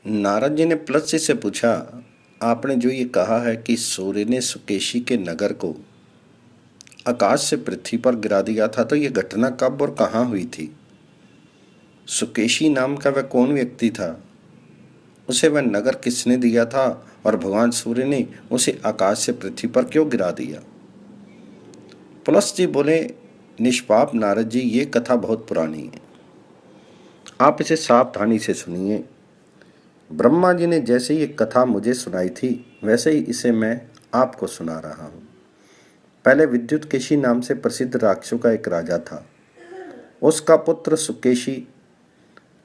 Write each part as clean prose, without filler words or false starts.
नारद जी ने प्लस जी से पूछा, आपने जो ये कहा है कि सूर्य ने सुकेशी के नगर को आकाश से पृथ्वी पर गिरा दिया था, तो ये घटना कब और कहाँ हुई थी? सुकेशी नाम का वह कौन व्यक्ति था? उसे वह नगर किसने दिया था और भगवान सूर्य ने उसे आकाश से पृथ्वी पर क्यों गिरा दिया? प्लस जी बोले, निष्पाप नारद जी, ये कथा बहुत पुरानी है, आप इसे सावधानी से सुनिए। ब्रह्मा जी ने जैसे ये कथा मुझे सुनाई थी वैसे ही इसे मैं आपको सुना रहा हूँ। पहले विद्युतकेशी नाम से प्रसिद्ध राक्षसों का एक राजा था। उसका पुत्र सुकेशी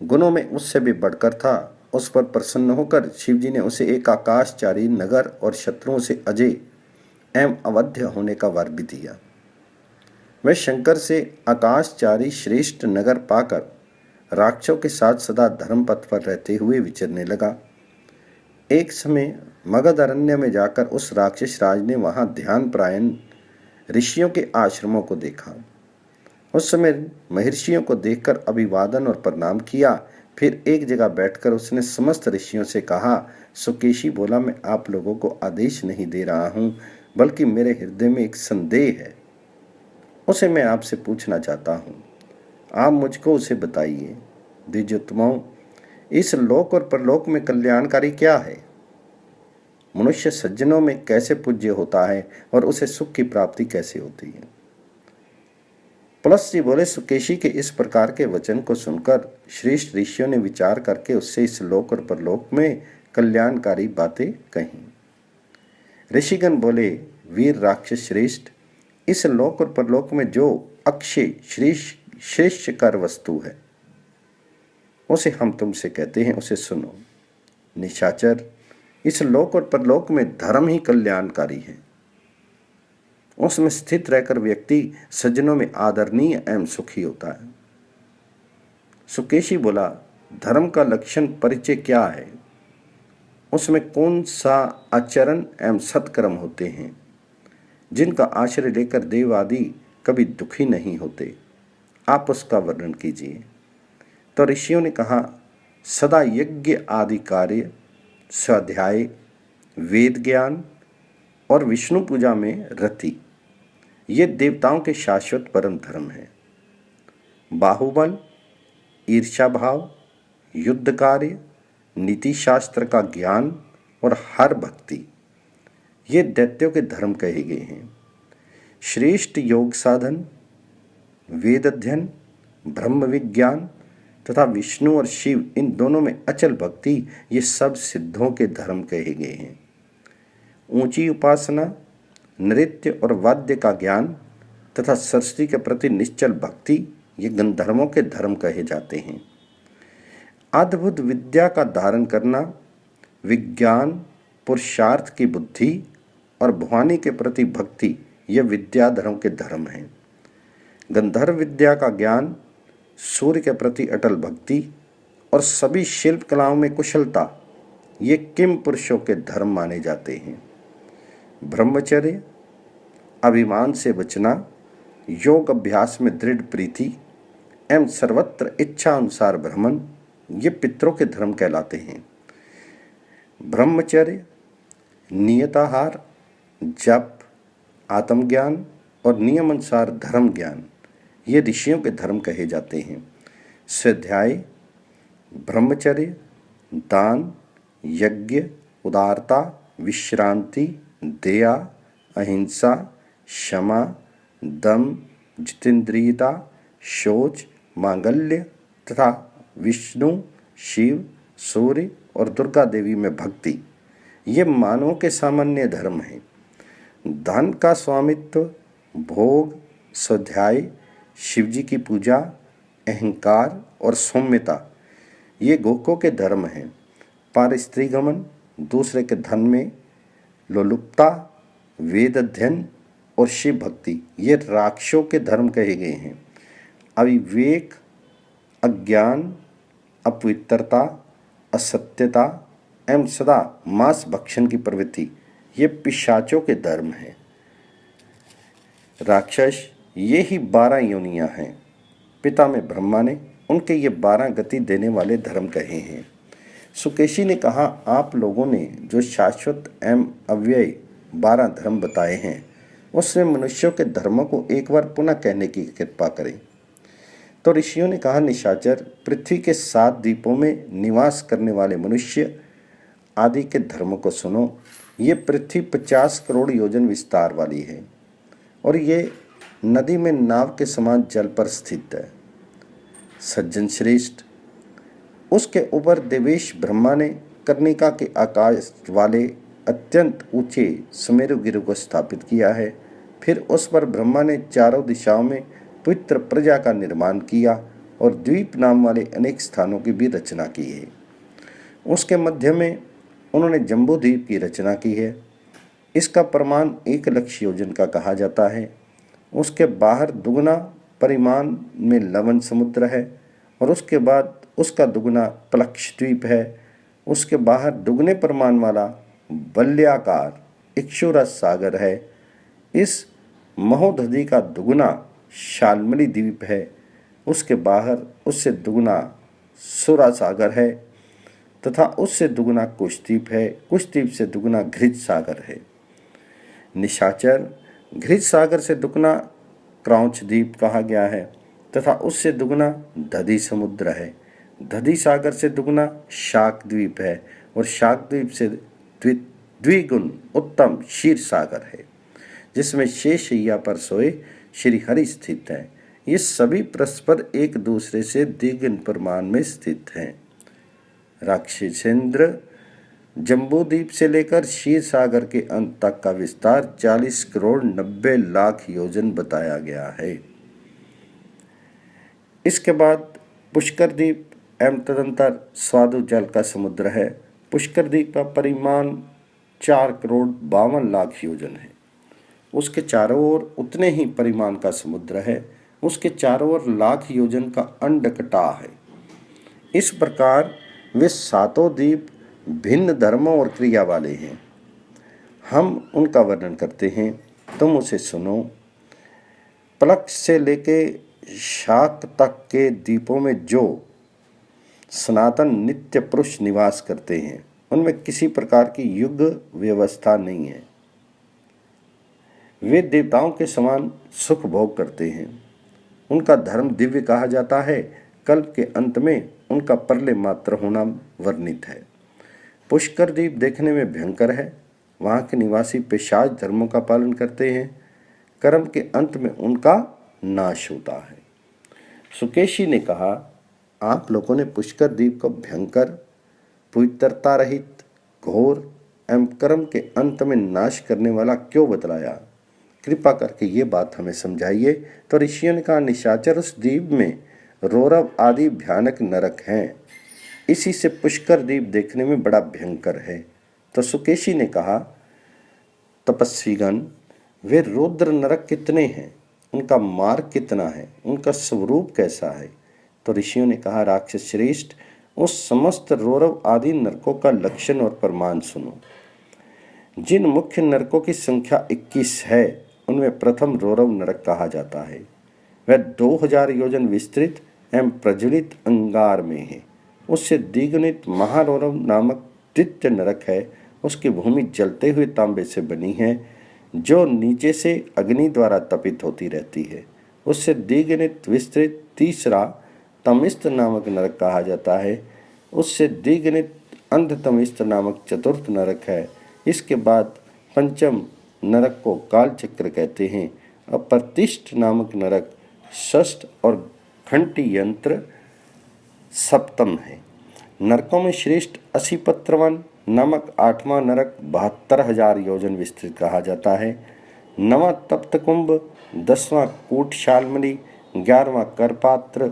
गुणों में उससे भी बढ़कर था। उस पर प्रसन्न होकर शिवजी ने उसे एक आकाशचारी नगर और शत्रुओं से अजय एवं अवध्य होने का वर भी दिया। वह शंकर से आकाशचारी श्रेष्ठ नगर पाकर राक्षसों के साथ सदा धर्म पथ पर रहते हुए विचरने लगा। एक समय मगध अरण्य में जाकर उस राक्षस राज ने वहां ध्यान प्रायण ऋषियों के आश्रमों को देखा। उस समय महर्षियों को देखकर अभिवादन और प्रणाम किया। फिर एक जगह बैठकर उसने समस्त ऋषियों से कहा, सुकेशी बोला, मैं आप लोगों को आदेश नहीं दे रहा हूँ, बल्कि मेरे हृदय में एक संदेह है, उसे मैं आपसे पूछना चाहता हूँ। आप मुझको उसे बताइए। द्विजोत्तमों, इस लोक और परलोक में कल्याणकारी क्या है? मनुष्य सज्जनों में कैसे पूज्य होता है और उसे सुख की प्राप्ति कैसे होती है? प्लस जी बोले, सुकेशी के इस प्रकार के वचन को सुनकर श्रेष्ठ ऋषियों ने विचार करके उससे इस लोक और परलोक में कल्याणकारी बातें कहीं। ऋषिगण बोले, वीर राक्षस श्रेष्ठ, इस लोक और परलोक में जो अक्षय श्रेष्ठ कर वस्तु है उसे हम तुमसे कहते हैं, उसे सुनो। निशाचर, इस लोक और परलोक में धर्म ही कल्याणकारी है। उसमें स्थित रहकर व्यक्ति सज्जनों में आदरणीय एवं सुखी होता है। सुकेशी बोला, धर्म का लक्षण परिचय क्या है? उसमें कौन सा आचरण एवं सत्कर्म होते हैं जिनका आश्रय लेकर देव आदि कभी दुखी नहीं होते? आप उसका वर्णन कीजिए। तो ऋषियों ने कहा, सदा यज्ञ आदि कार्य, स्वाध्याय, वेद ज्ञान और विष्णु पूजा में रति, ये देवताओं के शाश्वत परम धर्म है। बाहुबल, ईर्ष्या भाव, युद्ध कार्य, नीति शास्त्र का ज्ञान और हर भक्ति, ये दैत्यों के धर्म कहे गए हैं। श्रेष्ठ योग साधन, वेद अध्ययन, ब्रह्म विज्ञान तथा विष्णु और शिव, इन दोनों में अचल भक्ति, ये सब सिद्धों के धर्म कहे गए हैं। ऊंची उपासना, नृत्य और वाद्य का ज्ञान तथा सरस्वती के प्रति निश्चल भक्ति, ये गंधर्वों के धर्म कहे जाते हैं। अद्भुत विद्या का धारण करना, विज्ञान, पुरुषार्थ की बुद्धि और भवानी के प्रति भक्ति, ये विद्या धर्म के धर्म हैं। गंधर्व विद्या का ज्ञान, सूर्य के प्रति अटल भक्ति और सभी शिल्प कलाओं में कुशलता, ये किम पुरुषों के धर्म माने जाते हैं। ब्रह्मचर्य, अभिमान से बचना, योग अभ्यास में दृढ़ प्रीति एवं सर्वत्र इच्छा अनुसार भ्रमण, ये पितरों के धर्म कहलाते हैं। ब्रह्मचर्य, नियताहार, जप, आत्मज्ञान और नियम अनुसार धर्म ज्ञान, ये ऋषियों के धर्म कहे जाते हैं। स्वाध्याय, ब्रह्मचर्य, दान, यज्ञ, उदारता, विश्रांति, दया, अहिंसा, क्षमा, दम, जितेंद्रियता, शौच, मांगल्य तथा विष्णु, शिव, सूर्य और दुर्गा देवी में भक्ति, ये मानवों के सामान्य धर्म हैं। धन का स्वामित्व, भोग, स्वाध्याय, शिवजी की पूजा, अहंकार और सौम्यता, ये गोकों के धर्म हैं। पर स्त्रीगमन, दूसरे के धन में लोलुपता, वेद अध्ययन और शिव भक्ति, ये राक्षसों के धर्म कहे गए हैं। अविवेक, अज्ञान, अपवित्रता, असत्यता एवं सदा मांस भक्षण की प्रवृत्ति, ये पिशाचों के धर्म हैं। राक्षस, ये ही 12 योनियां हैं। पिता में ब्रह्मा ने उनके ये 12 गति देने वाले धर्म कहे हैं। सुकेशी ने कहा, आप लोगों ने जो शाश्वत एवं अव्यय 12 धर्म बताए हैं, उसमें मनुष्यों के धर्मों को एक बार पुनः कहने की कृपा करें। तो ऋषियों ने कहा, निशाचर, पृथ्वी के 7 द्वीपों में निवास करने वाले मनुष्य आदि के धर्म को सुनो। ये पृथ्वी 50 करोड़ योजन विस्तार वाली है और ये नदी में नाव के समान जल पर स्थित है। सज्जन श्रेष्ठ, उसके ऊपर देवेश ब्रह्मा ने कर्णिका के आकाश वाले अत्यंत ऊंचे सुमेरु गिरु को स्थापित किया है। फिर उस पर ब्रह्मा ने चारों दिशाओं में पवित्र प्रजा का निर्माण किया और द्वीप नाम वाले अनेक स्थानों की भी रचना की है। उसके मध्य में उन्होंने जम्बू द्वीप की रचना की है। इसका परिमाण 1 लाख योजन का कहा जाता है। उसके बाहर दुगना परिमाण में लवण समुद्र है और उसके बाद उसका दुगना प्लक्ष द्वीप है। उसके बाहर दुगने परिमाण वाला वलयाकार इक्षुरस सागर है। इस महोदधि का दुगना शाल्मली द्वीप है। उसके बाहर उससे दुगना सुरा सागर है तथा उससे दुगना कुशद्वीप है। कुशद्वीप से दुगना घृत सागर है। निशाचर, घृत सागर से दुगना क्रौंच द्वीप कहा गया है तथा उससे दुगना दधि समुद्र है। दधि सागर से दुगना शाक द्वीप है और शाक द्वीप से द्विगुण उत्तम क्षीर सागर है, जिसमें शेषैया पर सोए श्री हरि स्थित हैं। ये सभी परस्पर एक दूसरे से द्विगुण परिमाण में स्थित हैं। राक्षसेंद्र, जम्बूद्वीप से लेकर क्षीर सागर के अंत तक का विस्तार 40 करोड़ 90 लाख योजन बताया गया है। इसके बाद पुष्कर द्वीप एवं तदंतर स्वादु जल का समुद्र है। पुष्कर द्वीप का परिमाण 4 करोड़ 52 लाख योजन है। उसके चारों ओर उतने ही परिमाण का समुद्र है। उसके चारों ओर लाख योजन का अंडकटा है। इस प्रकार वे 7 द्वीप भिन्न धर्मों और क्रिया वाले हैं। हम उनका वर्णन करते हैं, तुम उसे सुनो। प्लक्ष से लेके शाक तक के द्वीपों में जो सनातन नित्य पुरुष निवास करते हैं, उनमें किसी प्रकार की युग व्यवस्था नहीं है। वे देवताओं के समान सुख भोग करते हैं। उनका धर्म दिव्य कहा जाता है। कल्प के अंत में उनका प्रलय मात्र होना वर्णित है। पुष्कर द्वीप देखने में भयंकर है। वहाँ के निवासी पिशाच धर्मों का पालन करते हैं। कर्म के अंत में उनका नाश होता है। सुकेशी ने कहा, आप लोगों ने पुष्कर द्वीप को भयंकर, पवित्रता रहित, घोर एवं कर्म के अंत में नाश करने वाला क्यों बतलाया? कृपा करके ये बात हमें समझाइए। तो ऋषियों ने कहा, निशाचर, उस द्वीप में रौरव आदि भयानक नरक हैं। इसी से पुष्कर द्वीप देखने में बड़ा भयंकर है। तो सुकेशी ने कहा, तपस्वीगण, वे रुद्र नरक कितने हैं? उनका मार्ग कितना है? उनका स्वरूप कैसा है? तो ऋषियों ने कहा, राक्षस श्रेष्ठ, उस समस्त रौरव आदि नरकों का लक्षण और प्रमाण सुनो। जिन मुख्य नरकों की संख्या 21 है, उनमें प्रथम रौरव नरक कहा जाता है। वह 2000 योजन विस्तृत एवं प्रज्वलित अंगार में है। उससे द्विगुणित महारौरव नामक द्वितीय नरक है। उसकी भूमि जलते हुए तांबे से बनी है, जो नीचे से अग्नि द्वारा तपित होती रहती है। उससे द्विगुणित विस्तृत तीसरा तमिस्त नामक नरक कहा जाता है। उससे द्विगुणित अंधतमिस्त नामक चतुर्थ नरक है। इसके बाद पंचम नरक को काल चक्र कहते हैं। अप्रतिष्ठ नामक नरक षष्ठ और घंटी यंत्र सप्तम है। नरकों में श्रेष्ठ असीपत्रवन नामक 8वां नरक 72,000 योजन विस्तृत कहा जाता है। 9वां तप्त कुंभ, 10वां कूटशालमली, 11वां करपात्र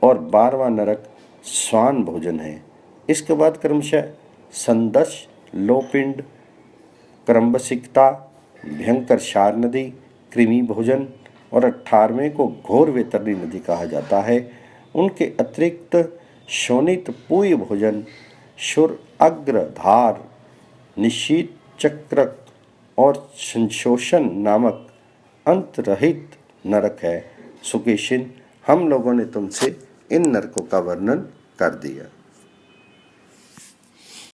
और 12वां नरक स्वान भोजन है। इसके बाद क्रमशः संदश, लोपिंड, क्रम्बसिकता, भयंकर शार नदी, कृमि भोजन और 18वें को घोर वेतरनी नदी कहा जाता है। उनके अतिरिक्त शोणित पूय भोजन, शुर अग्रधार, निशीत चक्रक और संशोषण नामक अंतरहित नरक है। सुकेशिन, हम लोगों ने तुमसे इन नरकों का वर्णन कर दिया।